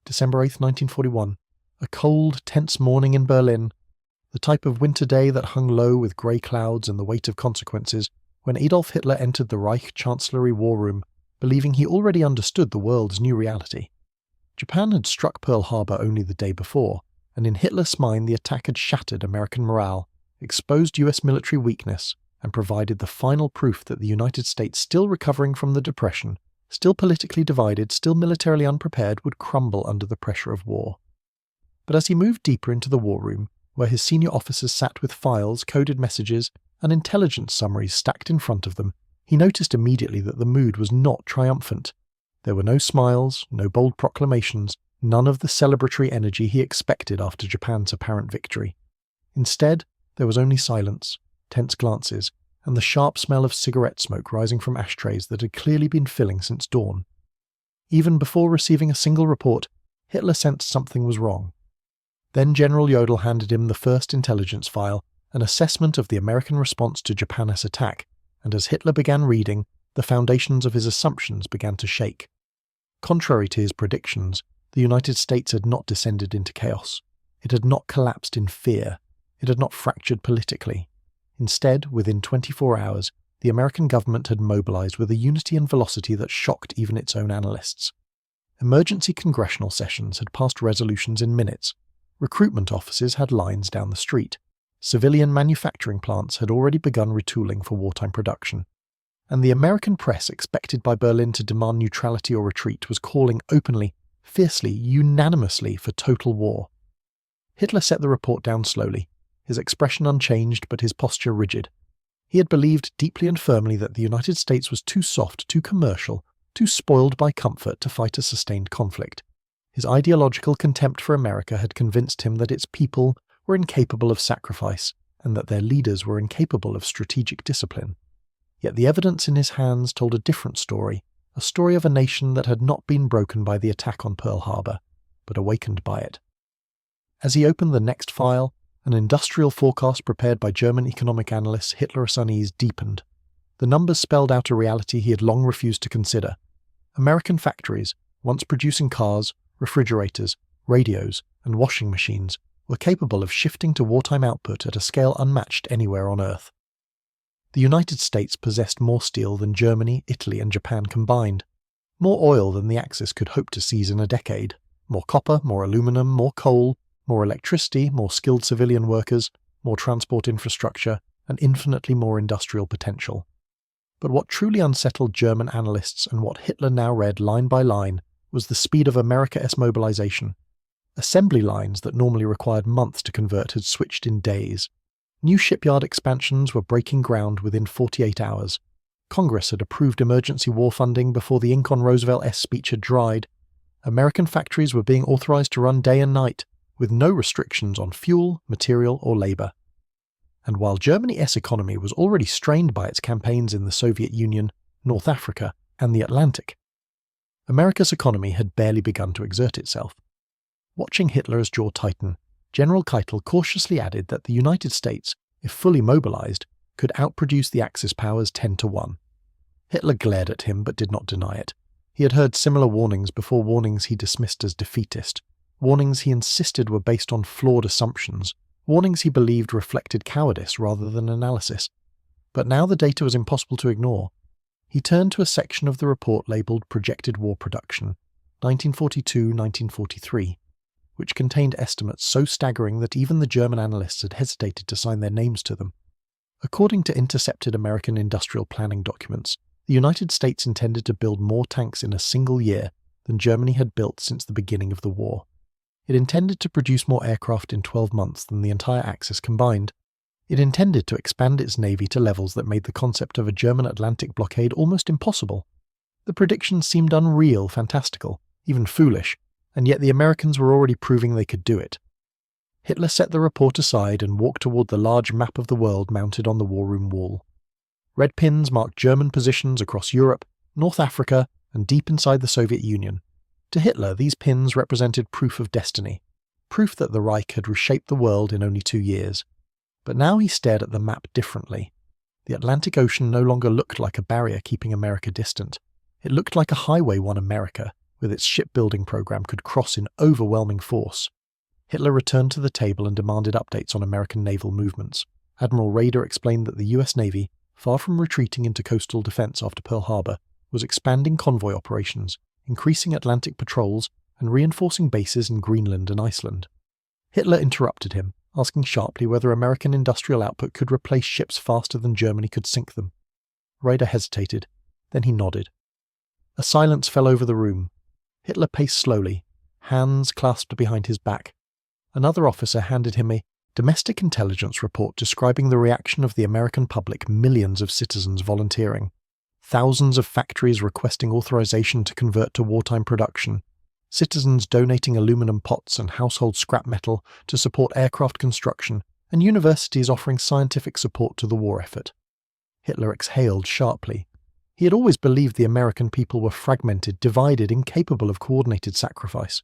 December 8, 1941. A cold, tense morning in Berlin. The type of winter day that hung low with grey clouds and the weight of consequences when Adolf Hitler entered the Reich Chancellery war room, believing he already understood the world's new reality. Japan had struck Pearl Harbor only the day before, and in Hitler's mind the attack had shattered American morale, exposed US military weakness, and provided the final proof that the United States, still recovering from the Depression, still politically divided, still militarily unprepared, would crumble under the pressure of war. But as he moved deeper into the war room, where his senior officers sat with files, coded messages, and intelligence summaries stacked in front of them, he noticed immediately that the mood was not triumphant. There were no smiles, no bold proclamations, none of the celebratory energy he expected after Japan's apparent victory. Instead, there was only silence, tense glances, and the sharp smell of cigarette smoke rising from ashtrays that had clearly been filling since dawn. Even before receiving a single report, Hitler sensed something was wrong. Then General Jodl handed him the first intelligence file, an assessment of the American response to Japan's attack, and as Hitler began reading, the foundations of his assumptions began to shake. Contrary to his predictions, the United States had not descended into chaos. It had not collapsed in fear. It had not fractured politically. Instead, within 24 hours, the American government had mobilized with a unity and velocity that shocked even its own analysts. Emergency congressional sessions had passed resolutions in minutes. Recruitment offices had lines down the street. Civilian manufacturing plants had already begun retooling for wartime production. And the American press, expected by Berlin to demand neutrality or retreat, was calling openly, fiercely, unanimously for total war. Hitler set the report down slowly, his expression unchanged but his posture rigid. He had believed deeply and firmly that the United States was too soft, too commercial, too spoiled by comfort to fight a sustained conflict. His ideological contempt for America had convinced him that its people were incapable of sacrifice and that their leaders were incapable of strategic discipline. Yet the evidence in his hands told a different story, a story of a nation that had not been broken by the attack on Pearl Harbor, but awakened by it. As he opened the next file, an industrial forecast prepared by German economic analysts Hitler's unease deepened. The numbers spelled out a reality he had long refused to consider. American factories, once producing cars, refrigerators, radios, and washing machines, were capable of shifting to wartime output at a scale unmatched anywhere on Earth. The United States possessed more steel than Germany, Italy, and Japan combined, more oil than the Axis could hope to seize in a decade, more copper, more aluminum, more coal, more electricity, more skilled civilian workers, more transport infrastructure, and infinitely more industrial potential. But what truly unsettled German analysts and what Hitler now read line by line was the speed of America's mobilization. Assembly lines that normally required months to convert had switched in days. New shipyard expansions were breaking ground within 48 hours. Congress had approved emergency war funding before the ink on Roosevelt's speech had dried. American factories were being authorized to run day and night, with no restrictions on fuel, material, or labor. And while Germany's economy was already strained by its campaigns in the Soviet Union, North Africa, and the Atlantic, America's economy had barely begun to exert itself. Watching Hitler's jaw tighten, General Keitel cautiously added that the United States, if fully mobilized, could outproduce the Axis powers 10-1. Hitler glared at him but did not deny it. He had heard similar warnings before, warnings he dismissed as defeatist, warnings he insisted were based on flawed assumptions, warnings he believed reflected cowardice rather than analysis. But now the data was impossible to ignore. He turned to a section of the report labelled Projected War Production, 1942-1943, which contained estimates so staggering that even the German analysts had hesitated to sign their names to them. According to intercepted American industrial planning documents, the United States intended to build more tanks in a single year than Germany had built since the beginning of the war. It intended to produce more aircraft in 12 months than the entire Axis combined. It intended to expand its navy to levels that made the concept of a German Atlantic blockade almost impossible. The predictions seemed unreal, fantastical, even foolish, and yet the Americans were already proving they could do it. Hitler set the report aside and walked toward the large map of the world mounted on the war room wall. Red pins marked German positions across Europe, North Africa, and deep inside the Soviet Union. To Hitler, these pins represented proof of destiny, proof that the Reich had reshaped the world in only 2 years. But now he stared at the map differently. The Atlantic Ocean no longer looked like a barrier keeping America distant. It looked like a highway won America, with its shipbuilding program, could cross in overwhelming force. Hitler returned to the table and demanded updates on American naval movements. Admiral Raeder explained that the US Navy, far from retreating into coastal defense after Pearl Harbor, was expanding convoy operations, increasing Atlantic patrols, and reinforcing bases in Greenland and Iceland. Hitler interrupted him, asking sharply whether American industrial output could replace ships faster than Germany could sink them. Raeder hesitated, then he nodded. A silence fell over the room. Hitler paced slowly, hands clasped behind his back. Another officer handed him a domestic intelligence report describing the reaction of the American public, millions of citizens volunteering, thousands of factories requesting authorization to convert to wartime production, citizens donating aluminum pots and household scrap metal to support aircraft construction, and universities offering scientific support to the war effort. Hitler exhaled sharply. He had always believed the American people were fragmented, divided, incapable of coordinated sacrifice.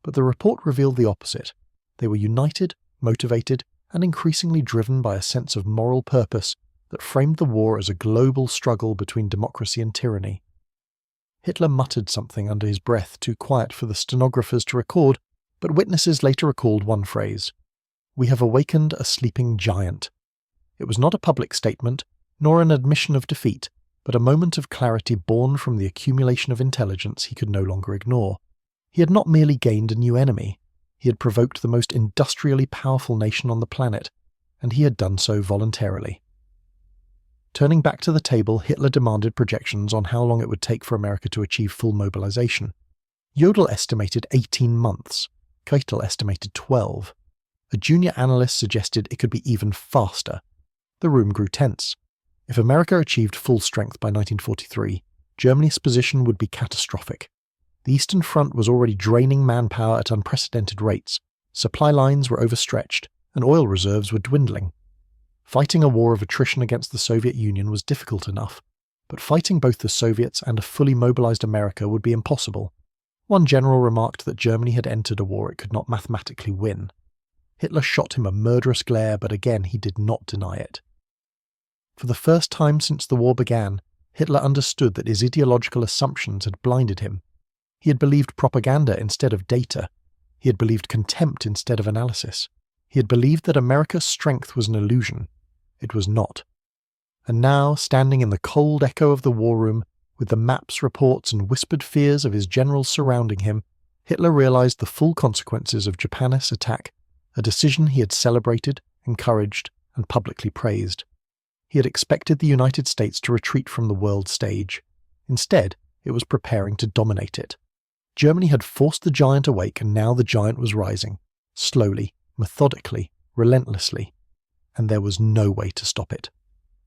But the report revealed the opposite. They were united, motivated, and increasingly driven by a sense of moral purpose that framed the war as a global struggle between democracy and tyranny. Hitler muttered something under his breath, too quiet for the stenographers to record, but witnesses later recalled one phrase: "We have awakened a sleeping giant." It was not a public statement, nor an admission of defeat, but a moment of clarity born from the accumulation of intelligence he could no longer ignore. He had not merely gained a new enemy. He had provoked the most industrially powerful nation on the planet, and he had done so voluntarily. Turning back to the table, Hitler demanded projections on how long it would take for America to achieve full mobilization. Jodl estimated 18 months. Keitel estimated 12. A junior analyst suggested it could be even faster. The room grew tense. If America achieved full strength by 1943, Germany's position would be catastrophic. The Eastern Front was already draining manpower at unprecedented rates, supply lines were overstretched, and oil reserves were dwindling. Fighting a war of attrition against the Soviet Union was difficult enough, but fighting both the Soviets and a fully mobilized America would be impossible. One general remarked that Germany had entered a war it could not mathematically win. Hitler shot him a murderous glare, but again he did not deny it. For the first time since the war began, Hitler understood that his ideological assumptions had blinded him. He had believed propaganda instead of data. He had believed contempt instead of analysis. He had believed that America's strength was an illusion. It was not. And now, standing in the cold echo of the war room, with the maps, reports, and whispered fears of his generals surrounding him, Hitler realized the full consequences of Japan's attack, a decision he had celebrated, encouraged, and publicly praised. He had expected the United States to retreat from the world stage. Instead, it was preparing to dominate it. Germany had forced the giant awake, and now the giant was rising, slowly, methodically, relentlessly, and there was no way to stop it.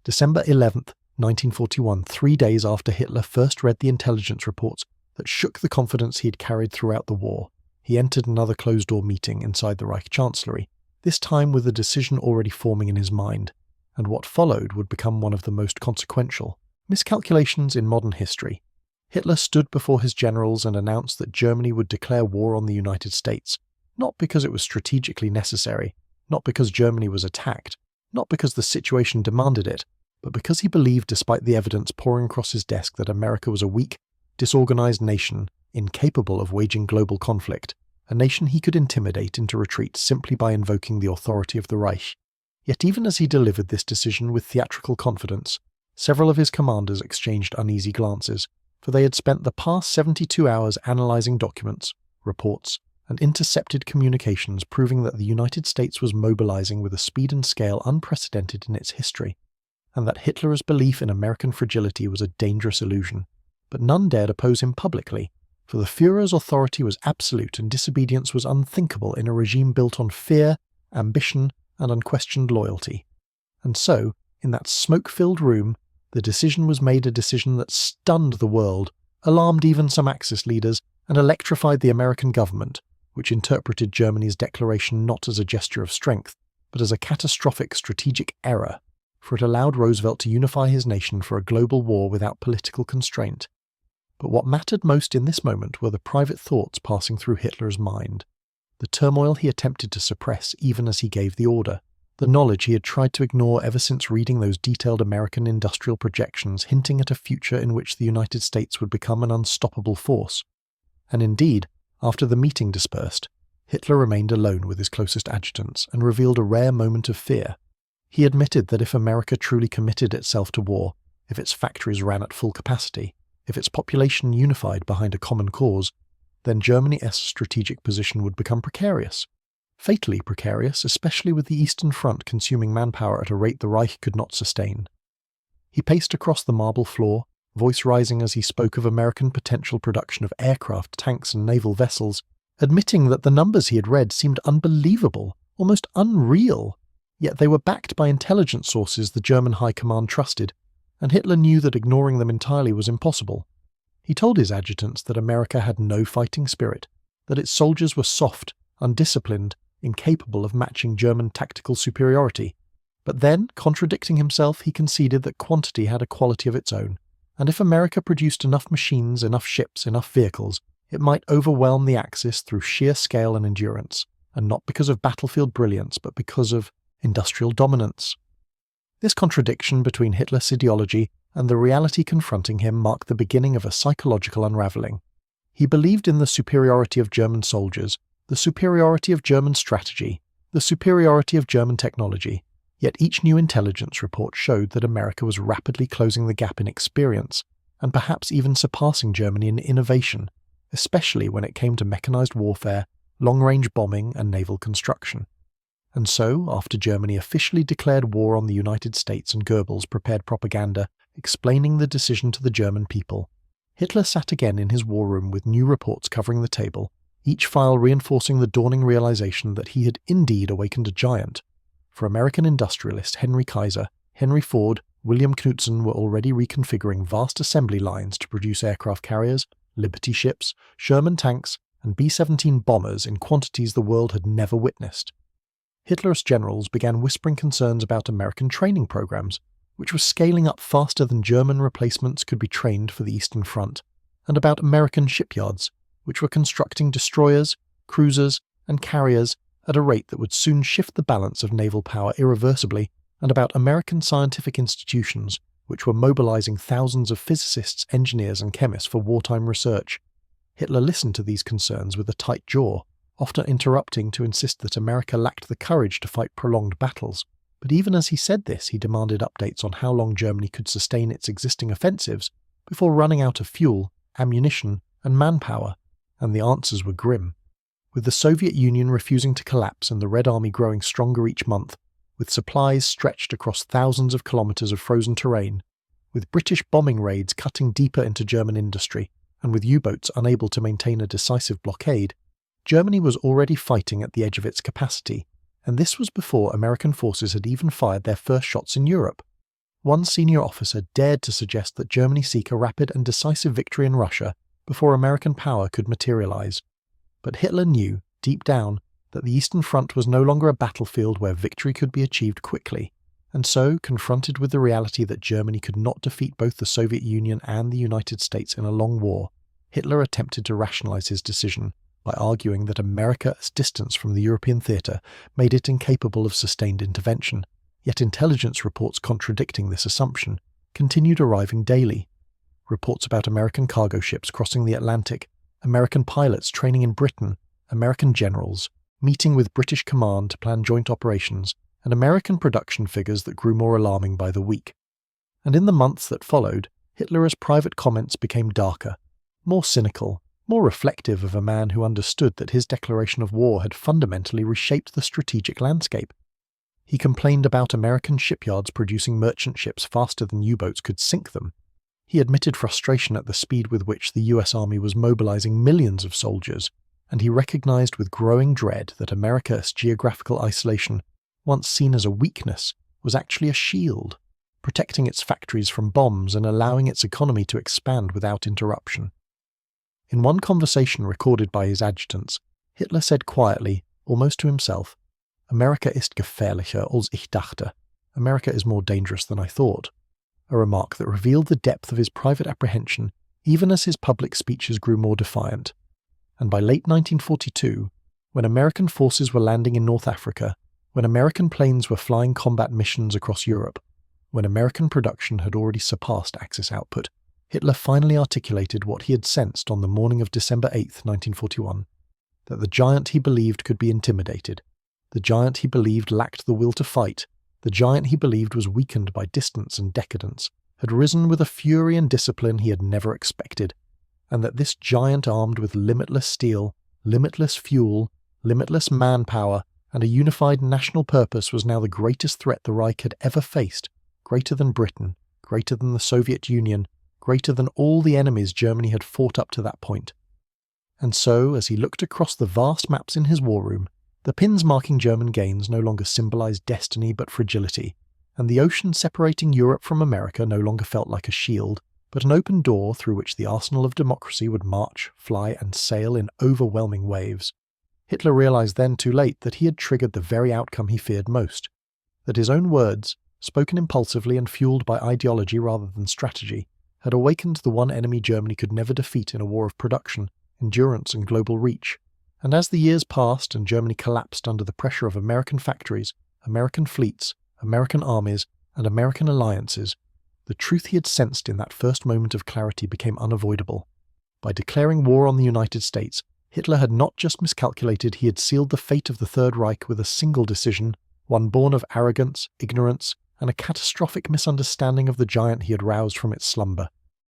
December 11th, 1941, 3 days after Hitler first read the intelligence reports that shook the confidence he had carried throughout the war, he entered another closed-door meeting inside the Reich Chancellery, this time with a decision already forming in his mind, and what followed would become one of the most consequential miscalculations in modern history. Hitler stood before his generals and announced that Germany would declare war on the United States, not because it was strategically necessary, not because Germany was attacked, not because the situation demanded it, but because he believed, despite the evidence pouring across his desk, that America was a weak, disorganized nation, incapable of waging global conflict, a nation he could intimidate into retreat simply by invoking the authority of the Reich. Yet even as he delivered this decision with theatrical confidence, several of his commanders exchanged uneasy glances, for they had spent the past 72 hours analyzing documents, reports, and intercepted communications proving that the United States was mobilizing with a speed and scale unprecedented in its history, and that Hitler's belief in American fragility was a dangerous illusion. But none dared oppose him publicly, for the Führer's authority was absolute and disobedience was unthinkable in a regime built on fear, ambition, and unquestioned loyalty. And so, in that smoke-filled room, the decision was made, a decision that stunned the world, alarmed even some Axis leaders, and electrified the American government, which interpreted Germany's declaration not as a gesture of strength, but as a catastrophic strategic error, for it allowed Roosevelt to unify his nation for a global war without political constraint. But what mattered most in this moment were the private thoughts passing through Hitler's mind, the turmoil he attempted to suppress even as he gave the order, the knowledge he had tried to ignore ever since reading those detailed American industrial projections hinting at a future in which the United States would become an unstoppable force. And indeed, after the meeting dispersed, Hitler remained alone with his closest adjutants and revealed a rare moment of fear. He admitted that if America truly committed itself to war, if its factories ran at full capacity, if its population unified behind a common cause, then Germany's strategic position would become precarious. Fatally precarious, especially with the Eastern Front consuming manpower at a rate the Reich could not sustain. He paced across the marble floor, voice rising as he spoke of American potential production of aircraft, tanks and naval vessels, admitting that the numbers he had read seemed unbelievable, almost unreal, yet they were backed by intelligence sources the German High Command trusted, and Hitler knew that ignoring them entirely was impossible. He told his adjutants that America had no fighting spirit, that its soldiers were soft, undisciplined, incapable of matching German tactical superiority. But then, contradicting himself, he conceded that quantity had a quality of its own, and if America produced enough machines, enough ships, enough vehicles, it might overwhelm the Axis through sheer scale and endurance, and not because of battlefield brilliance, but because of industrial dominance. This contradiction between Hitler's ideology and the reality confronting him marked the beginning of a psychological unravelling. He believed in the superiority of German soldiers, the superiority of German strategy, the superiority of German technology, yet each new intelligence report showed that America was rapidly closing the gap in experience, and perhaps even surpassing Germany in innovation, especially when it came to mechanized warfare, long-range bombing and naval construction. And so, after Germany officially declared war on the United States and Goebbels prepared propaganda explaining the decision to the German people, Hitler sat again in his war room with new reports covering the table, each file reinforcing the dawning realization that he had indeed awakened a giant. For American industrialists Henry Kaiser, Henry Ford, William Knudsen were already reconfiguring vast assembly lines to produce aircraft carriers, Liberty ships, Sherman tanks, and B-17 bombers in quantities the world had never witnessed. Hitler's generals began whispering concerns about American training programs, which were scaling up faster than German replacements could be trained for the Eastern Front, and about American shipyards, which were constructing destroyers, cruisers, and carriers at a rate that would soon shift the balance of naval power irreversibly, and about American scientific institutions, which were mobilizing thousands of physicists, engineers, and chemists for wartime research. Hitler listened to these concerns with a tight jaw, often interrupting to insist that America lacked the courage to fight prolonged battles. But even as he said this, he demanded updates on how long Germany could sustain its existing offensives before running out of fuel, ammunition, and manpower, and the answers were grim. With the Soviet Union refusing to collapse and the Red Army growing stronger each month, with supplies stretched across thousands of kilometers of frozen terrain, with British bombing raids cutting deeper into German industry, and with U-boats unable to maintain a decisive blockade, Germany was already fighting at the edge of its capacity, and this was before American forces had even fired their first shots in Europe. One senior officer dared to suggest that Germany seek a rapid and decisive victory in Russia before American power could materialize. But Hitler knew, deep down, that the Eastern Front was no longer a battlefield where victory could be achieved quickly, and so, confronted with the reality that Germany could not defeat both the Soviet Union and the United States in a long war, Hitler attempted to rationalize his decision by arguing that America's distance from the European theatre made it incapable of sustained intervention, yet intelligence reports contradicting this assumption continued arriving daily. Reports about American cargo ships crossing the Atlantic, American pilots training in Britain, American generals meeting with British command to plan joint operations, and American production figures that grew more alarming by the week. And in the months that followed, Hitler's private comments became darker, more cynical, more reflective of a man who understood that his declaration of war had fundamentally reshaped the strategic landscape. He complained about American shipyards producing merchant ships faster than U-boats could sink them. He admitted frustration at the speed with which the US Army was mobilizing millions of soldiers, and he recognized with growing dread that America's geographical isolation, once seen as a weakness, was actually a shield, protecting its factories from bombs and allowing its economy to expand without interruption. In one conversation recorded by his adjutants, Hitler said quietly, almost to himself, "Amerika ist gefährlicher als ich dachte." America is more dangerous than I thought. A remark that revealed the depth of his private apprehension even as his public speeches grew more defiant. And by late 1942, when American forces were landing in North Africa, when American planes were flying combat missions across Europe, when American production had already surpassed Axis output, Hitler finally articulated what he had sensed on the morning of December 8, 1941, that the giant he believed could be intimidated, the giant he believed lacked the will to fight, the giant he believed was weakened by distance and decadence, had risen with a fury and discipline he had never expected, and that this giant armed with limitless steel, limitless fuel, limitless manpower, and a unified national purpose was now the greatest threat the Reich had ever faced, greater than Britain, greater than the Soviet Union, greater than all the enemies Germany had fought up to that point. And so, as he looked across the vast maps in his war room, the pins marking German gains no longer symbolized destiny but fragility, and the ocean separating Europe from America no longer felt like a shield, but an open door through which the arsenal of democracy would march, fly, and sail in overwhelming waves. Hitler realized then too late that he had triggered the very outcome he feared most, that his own words, spoken impulsively and fueled by ideology rather than strategy, had awakened the one enemy Germany could never defeat in a war of production, endurance, and global reach. And as the years passed and Germany collapsed under the pressure of American factories, American fleets, American armies, and American alliances, the truth he had sensed in that first moment of clarity became unavoidable. By declaring war on the United States, Hitler had not just miscalculated, he had sealed the fate of the Third Reich with a single decision, one born of arrogance, ignorance, and a catastrophic misunderstanding of the giant he had roused from its slumber.